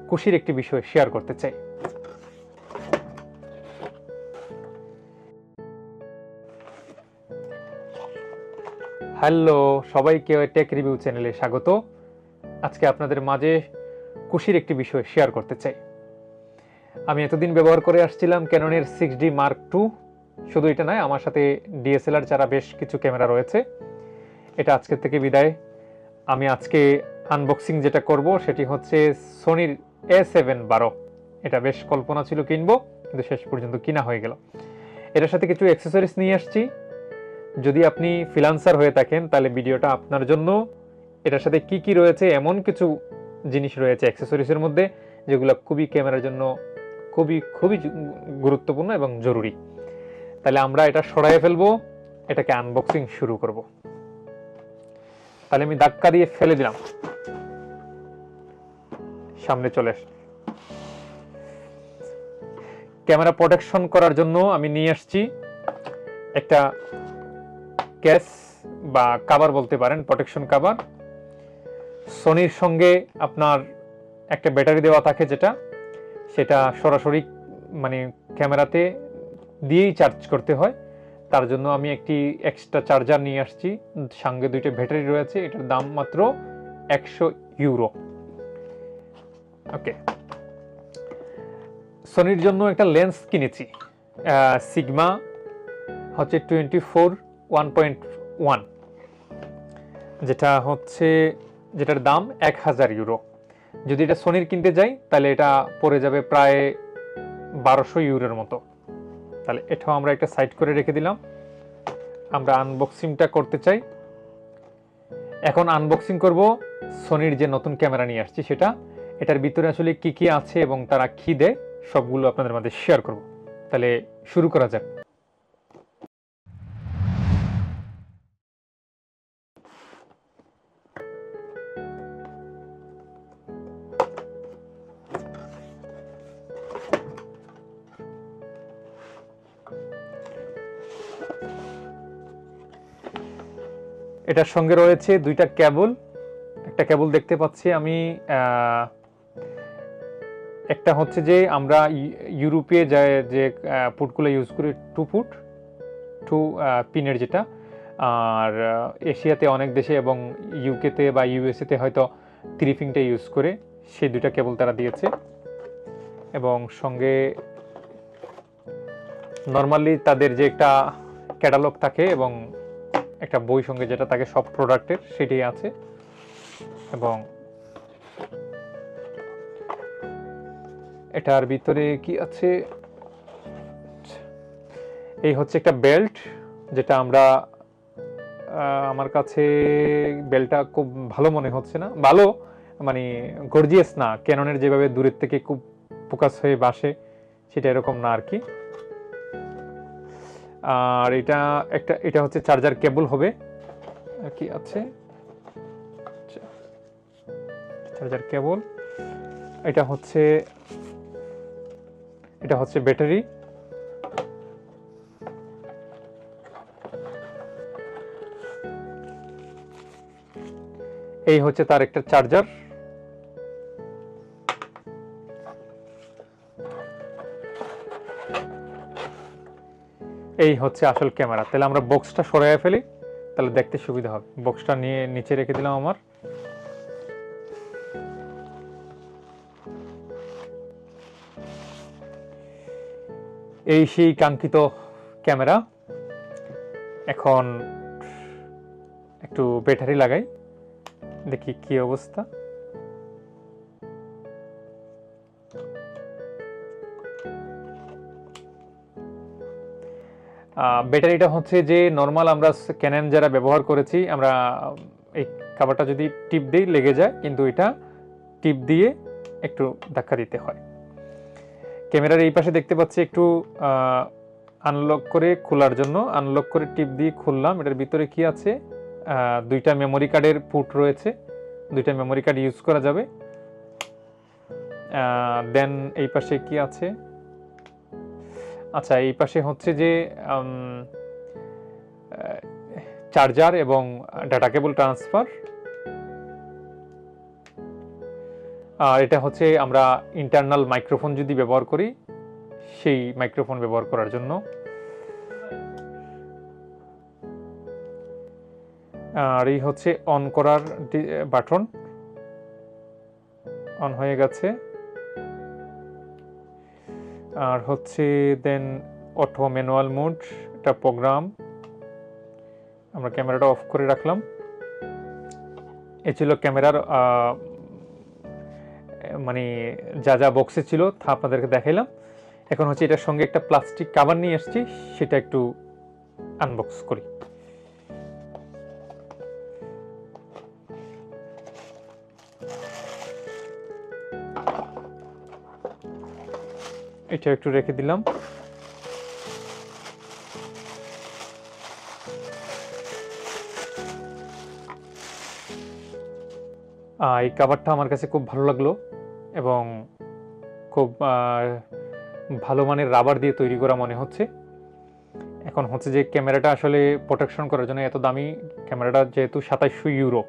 খুশির একটি বিষয় শেয়ার করতে চাই। হ্যালো সবাইকে টেক রিভিউ চ্যানেলে স্বাগত। আজকে আপনাদের মাঝে খুশির একটি বিষয় শেয়ার করতে চাই। আমি এতদিন ব্যবহার করে আসছিলাম ক্যাননের 6D Mark II। শুধু এটা নয়, আমার সাথে ডিএসএলআর ছাড়া বেশ কিছু ক্যামেরা রয়েছে। এটা আজকের থেকে বিদায়। আমি আজকে আনবক্সিং যেটা করব সেটি হচ্ছে সোনির A7-12। এটা বেশ কল্পনা ছিল কিনবো, কিন্তু শেষ পর্যন্ত কিনা হয়ে গেল। এটার সাথে কিছু অ্যাক্সেসরিজ নিয়ে আসছি। যদি আপনি ফ্রিল্যান্সার হয়ে থাকেন তাহলে ভিডিওটা আপনার জন্য। এটার সাথে কি কি রয়েছে, এমন কিছু জিনিস রয়েছে অ্যাক্সেসরিজের মধ্যে যেগুলো খুবই ক্যামেরার জন্য খুবই খুবই গুরুত্বপূর্ণ এবং জরুরি। তাহলে আমরা এটা সরাই ফেলবো, এটাকে আনবক্সিং শুরু করব। তাহলে আমি ধাক্কা দিয়ে ফেলে দিলাম, সামনে চলে আসে। ক্যামেরা প্রোটেকশন করার জন্য আমি নিয়ে আসছি একটা কেস বা কভার বলতে পারেন, প্রোটেকশন কভার। সোনির সঙ্গে আপনার একটা ব্যাটারি দেওয়া থাকে, সেটা সরাসরি মানে ক্যামেরাতে দিয়েই চার্জ করতে হয়। তার জন্য আমি একটি এক্সট্রা চার্জার নিয়ে আসছি। সঙ্গে দুইটা ব্যাটারি রয়েছে। এটার দাম মাত্র 100 ইউরো। ওকে, সোনির জন্য একটা লেন্স কিনেছি, সিগমা হচ্ছে 24-1.1, যেটার দাম 1000 ইউরো। যদি এটা সোনির কিনতে যাই তাহলে এটা পড়ে যাবে প্রায় 1200 ইউরোর মতো। তাহলে এটাও আমরা একটা সাইড করে রেখে দিলাম। আমরা আনবক্সিংটা করতে চাই। এখন আনবক্সিং করব সোনির যে নতুন ক্যামেরা নিয়ে আসছি সেটা। এটার ভিতরে আসলে কি কি আছে এবং তারা কি দেয় সবগুলো আপনাদের মধ্যে শেয়ার করব। তাহলে শুরু করা যাক। এটার সঙ্গে রয়েছে দুইটা কেবল। একটা কেবল দেখতে পাচ্ছি আমি, একটা হচ্ছে যে আমরা ইউরোপে যে পুটগুলো ইউজ করি 2 পিনের যেটা, আর এশিয়াতে অনেক দেশে এবং ইউকেতে বা ইউএসএতে হয়তো 3 পিনটা ইউজ করে, সেই দুইটা কেবল তারা দিয়েছে। এবং সঙ্গে নর্মালি তাদের যে একটা ক্যাটালগ থাকে এবং একটা বই সঙ্গে যেটা থাকে সব প্রোডাক্টের, সেটাই আছে। এবং এটার ভিতরে কি আছে, এই হচ্ছে একটা বেল্ট, যেটা আমার কাছে বেল্টটা খুব ভালো মনে হচ্ছে না, ভালো মানে গর্জিয়াস না, ক্যাননের যেভাবে দূরের থেকে খুব ফোকাস হয়ে বাসে সেটা এরকম না আর কি। আর এটা হচ্ছে চার্জার কেবল হবে। আর কি আছে, চার্জার কেবল। এটা হচ্ছে ব্যাটারি। এই হচ্ছে তার একটা চার্জার। এই হচ্ছে আসল ক্যামেরা। তাহলে আমরা বক্সটা সরাইয়া ফেলি, তাহলে দেখতে সুবিধা হবে। বক্সটা নিয়ে নিচে রেখে দিলাম আমার। এই সেই কাঙ্ক্ষিত ক্যামেরা। এখন একটু ব্যাটারি লাগাই, দেখি কি অবস্থা। ব্যাটারিটা হচ্ছে যে নর্মাল আমরা ক্যানন যারা ব্যবহার করেছি, আমরা এই খাবারটা যদি টিপ দিই লেগে যায়, কিন্তু এটা টিপ দিয়ে একটু ধাক্কা দিতে হয়। ক্যামেরার এই পাশে দেখতে পাচ্ছি একটু আনলক করে খোলার জন্য, আনলক করে টিপ দিয়ে খুললাম। এটার ভিতরে কি আছে, দুইটা মেমোরি কার্ডের পুট রয়েছে, দুইটা মেমোরি কার্ড ইউজ করা যাবে। দেন এই পাশে কি আছে, আচ্ছা এই পাশে হচ্ছে যে চার্জার এবং ডাটা কেবল ট্রান্সফার। আর এটা হচ্ছে আমরা ইন্টারনাল মাইক্রোফোন যদি ব্যবহার করি সেই মাইক্রোফোন ব্যবহার করার জন্য। আর এই হচ্ছে অন করার বাটন, অন হয়ে গেছে। আর হচ্ছে দেন অটো ম্যানুয়াল মোড, এটা প্রোগ্রাম। আমরা ক্যামেরাটা অফ করে রাখলাম। এ ছিল ক্যামেরার মানে যা যা বক্সে ছিল তা আপনাদেরকে দেখাইলাম। এখন হচ্ছে এটার সঙ্গে একটা প্লাস্টিক কভার নিয়ে এসেছি, সেটা একটু আনবক্স করি। এটা একটু রেখে দিলাম। এই কভারটা আমার কাছে খুব ভালো লাগলো এবং খুব ভালো মানের রাবার দিয়ে তৈরি করা মনে হচ্ছে। এখন হচ্ছে যে ক্যামেরাটা আসলে প্রোটেকশন করার জন্য এত দামি ক্যামেরাটা, যেহেতু 2700 ইউরো,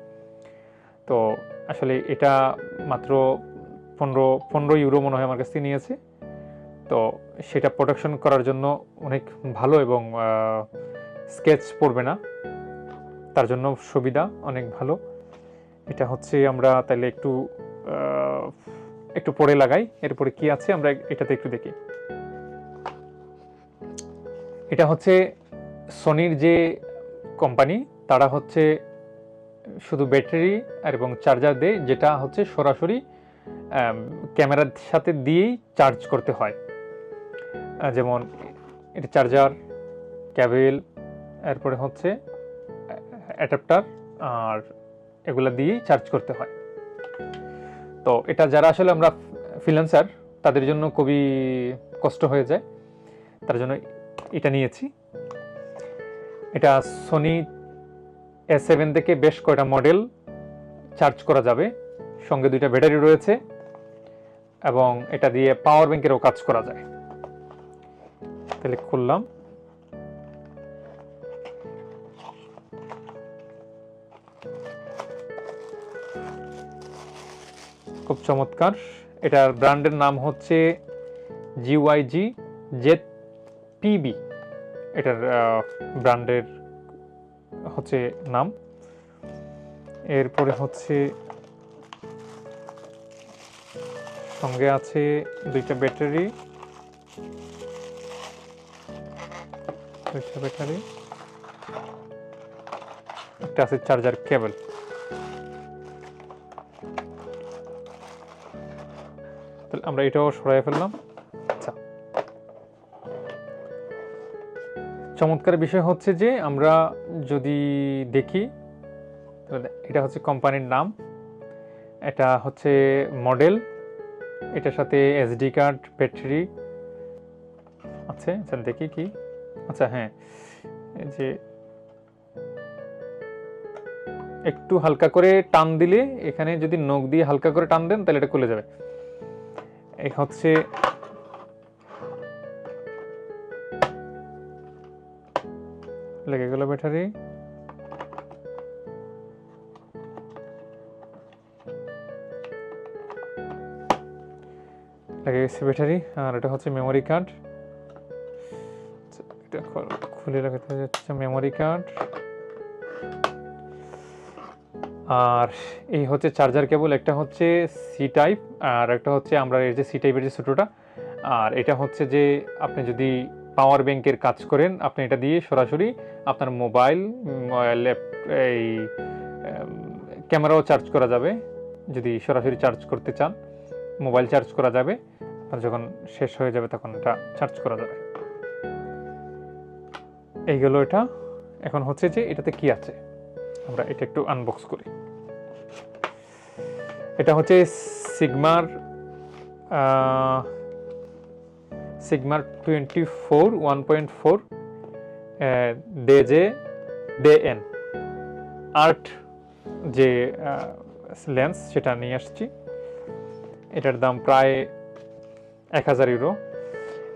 তো আসলে এটা মাত্র 15 ইউরো মনে হয় আমার কাছ থেকে নিয়েছে। তো সেটা প্রোটেকশন করার জন্য অনেক ভালো এবং স্কেচ পড়বে না, তার জন্য সুবিধা অনেক ভালো। এটা হচ্ছে আমরা তাহলে একটু পরে লাগাই, এরপরে কি আছে আমরা এটাতে একটু দেখি। এটা হচ্ছে সনির যে কোম্পানি, তারা হচ্ছে শুধু ব্যাটারি আর এবং চার্জার দেয়, যেটা হচ্ছে সরাসরি ক্যামেরার সাথে দিয়েই চার্জ করতে হয়। যেমন এটা চার্জার, ক্যাবেল, এরপরে হচ্ছে অ্যাডাপ্টার, আর এগুলা দিয়েই চার্জ করতে হয়। তো এটা যারা আসলে আমরা ফ্রিল্যান্সার, তাদের জন্য খুবই কষ্ট হয়ে যায়, তার জন্য এটা নিয়েছি। এটা সনি A7 থেকে বেশ কয়টা মডেল চার্জ করা যাবে, সঙ্গে 2টা ব্যাটারি রয়েছে এবং এটা দিয়ে পাওয়ার ব্যাংকেরও কাজ করা যায়। তাহলে খুললাম। খুব চমৎকার। এটার ব্র্যান্ডের নাম হচ্ছে GYG ZPB, এটার ব্র্যান্ডের হচ্ছে নাম। এরপরে হচ্ছে সঙ্গে আছে 2টা ব্যাটারি, একটা আছে চার্জার কেবল। তাহলে আমরা এটাও সরাই ফেললাম। আচ্ছা, চমৎকার বিষয় হচ্ছে যে আমরা যদি দেখি, এটা হচ্ছে কোম্পানির নাম, এটা হচ্ছে মডেল, এটার সাথে এসডি কার্ড, ব্যাটারি আছে। আচ্ছা দেখি কি, আচ্ছা হ্যাঁ, এই যে একটু হালকা করে টান দিলে, এখানে যদি নখ দিয়ে হালকা করে টান দেন তাহলে এটা খুলে যাবে। এই হচ্ছে লেগে গেল ব্যাটারি। লেগে গেছে ব্যাটারি। আর এটা হচ্ছে মেমোরি কার্ড, এটা খুলে রাখতে যাচ্ছে মেমোরি কার্ড। আর এই হচ্ছে চার্জার কেবল, একটা হচ্ছে সি টাইপ আর একটা হচ্ছে আমরা এই যে সি টাইপের যে ছোটোটা। আর এটা হচ্ছে যে আপনি যদি পাওয়ার ব্যাংকের কাজ করেন, আপনি এটা দিয়ে সরাসরি আপনার মোবাইল, এই ক্যামেরাও চার্জ করা যাবে। যদি সরাসরি চার্জ করতে চান, মোবাইল চার্জ করা যাবে, আর যখন শেষ হয়ে যাবে তখন এটা চার্জ করা যাবে। এই গেল এটা। এখন হচ্ছে যে এটাতে কি আছে আমরা এটা একটু আনবক্স করি। এটা হচ্ছে সিগমার 24 1.4 DN আর্ট যে লেন্স, সেটা নিয়ে আসছি। এটার দাম প্রায় 1000 ইউরো।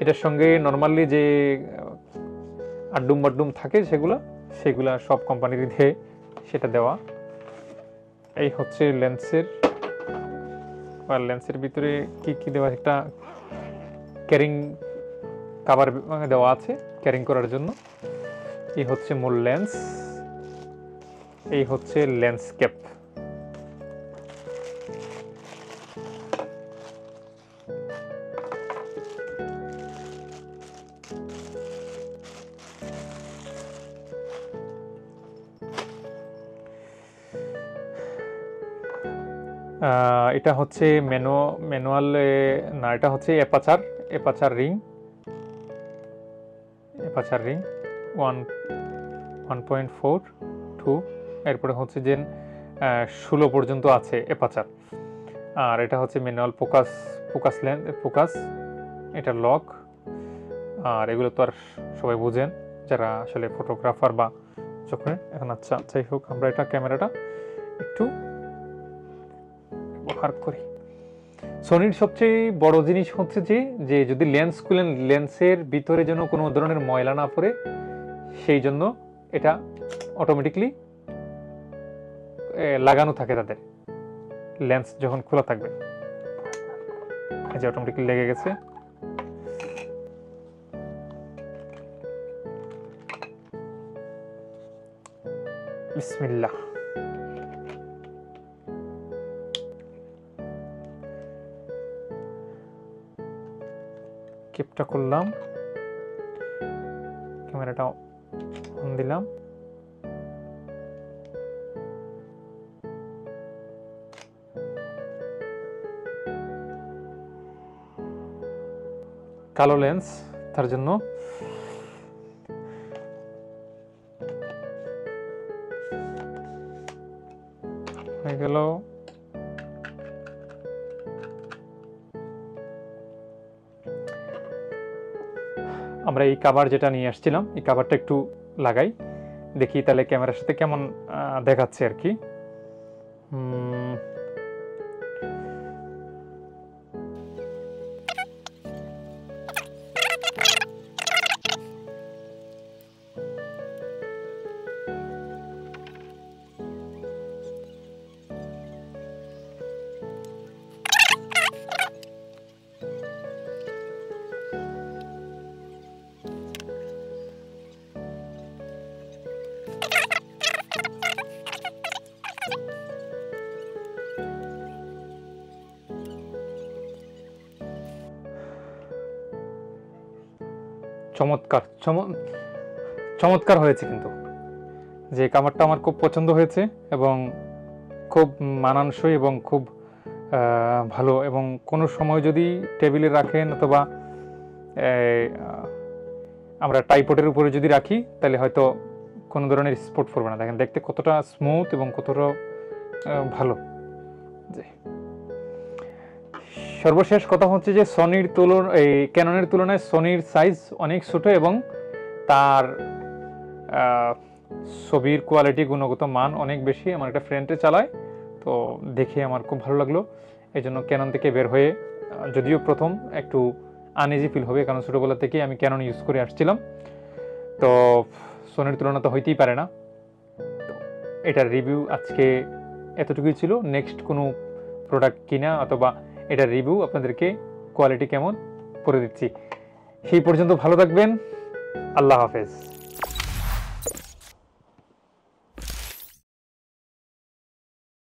এটার সঙ্গে নর্মালি যে আড্ডুম বাড্ডুম থাকে সেগুলা সব কোম্পানির দিয়ে সেটা দেওয়া। এই হচ্ছে লেন্সের আর লেন্সের ভিতরে কি কি দেওয়া, একটা ক্যারিং কভার দেওয়া আছে ক্যারিং করার জন্য। এই হচ্ছে মূল লেন্স, এই হচ্ছে লেন্স ক্যাপ। এটা হচ্ছে ম্যানুয়াল না, এটা হচ্ছে অ্যাপাচার রিং 1.42। এরপরে হচ্ছে যে 16 পর্যন্ত আছে অ্যাপাচার। আর এটা হচ্ছে ম্যানুয়াল ফোকাস, এটা লক। আর এগুলো তো আর সবাই বুঝেন যারা আসলে ফটোগ্রাফার বা যখন এখন। আচ্ছা যাই হোক, আমরা এটা ক্যামেরাটা একটু ব্যবহার করি। সনির সবচেয়ে বড় জিনিস হচ্ছে যে যদি লেন্স খুলেন, লেন্সের ভিতরে যেন কোনো ধরনের ময়লা না পড়ে, সেই জন্য এটা অটোমেটিকলি লাগানো থাকে তাদের। লেন্স যখন খোলা থাকবে, এই যে অটোমেটিকলি লেগে গেছে। বিসমিল্লাহ। ক্যাপটা করলাম, ক্যামেরাটা অন দিলাম। কালো লেন্স, তার জন্য হয়ে গেল। আমরা এই কভার যেটা নিয়ে আসছিলাম, এই কভারটা একটু লাগাই, দেখি তাহলে ক্যামেরার সাথে কেমন দেখাচ্ছে আর কি। চমৎকার হয়েছে কিন্তু, যে কাভারটা আমার খুব পছন্দ হয়েছে এবং খুব মানানসই এবং খুব ভালো। এবং কোনো সময় যদি টেবিলে রাখেন অথবা আমরা ট্রাইপডের উপরে যদি রাখি, তাহলে হয়তো কোনো ধরনের স্পট পড়বে না। দেখেন দেখতে কতটা স্মুথ এবং কতটা ভালো। সর্বশেষ কথা হচ্ছে যে ক্যাননের তুলনায় সনির সাইজ অনেক ছোট এবং তার ছবির কোয়ালিটি, গুণগত মান অনেক বেশি। আমার একটা ফ্রেন্ডে চালায়, তো দেখে আমার খুব ভালো লাগলো। এই জন্য ক্যানন থেকে বের হয়ে, যদিও প্রথম একটু আনইজি ফিল হবে, কারণ ছোটোবেলা থেকে আমি ক্যানন ইউজ করে আসছিলাম, তো সনির তুলনা তো হইতেই পারে না। তো এটার রিভিউ আজকে এতটুকুই ছিল। নেক্সট কোনো প্রোডাক্ট কিনা অথবা এটার রিভিউ আপনাদেরকে কোয়ালিটি কেমন করে দিচ্ছি। সেই পর্যন্ত ভালো থাকবেন। আল্লাহ হাফেজ।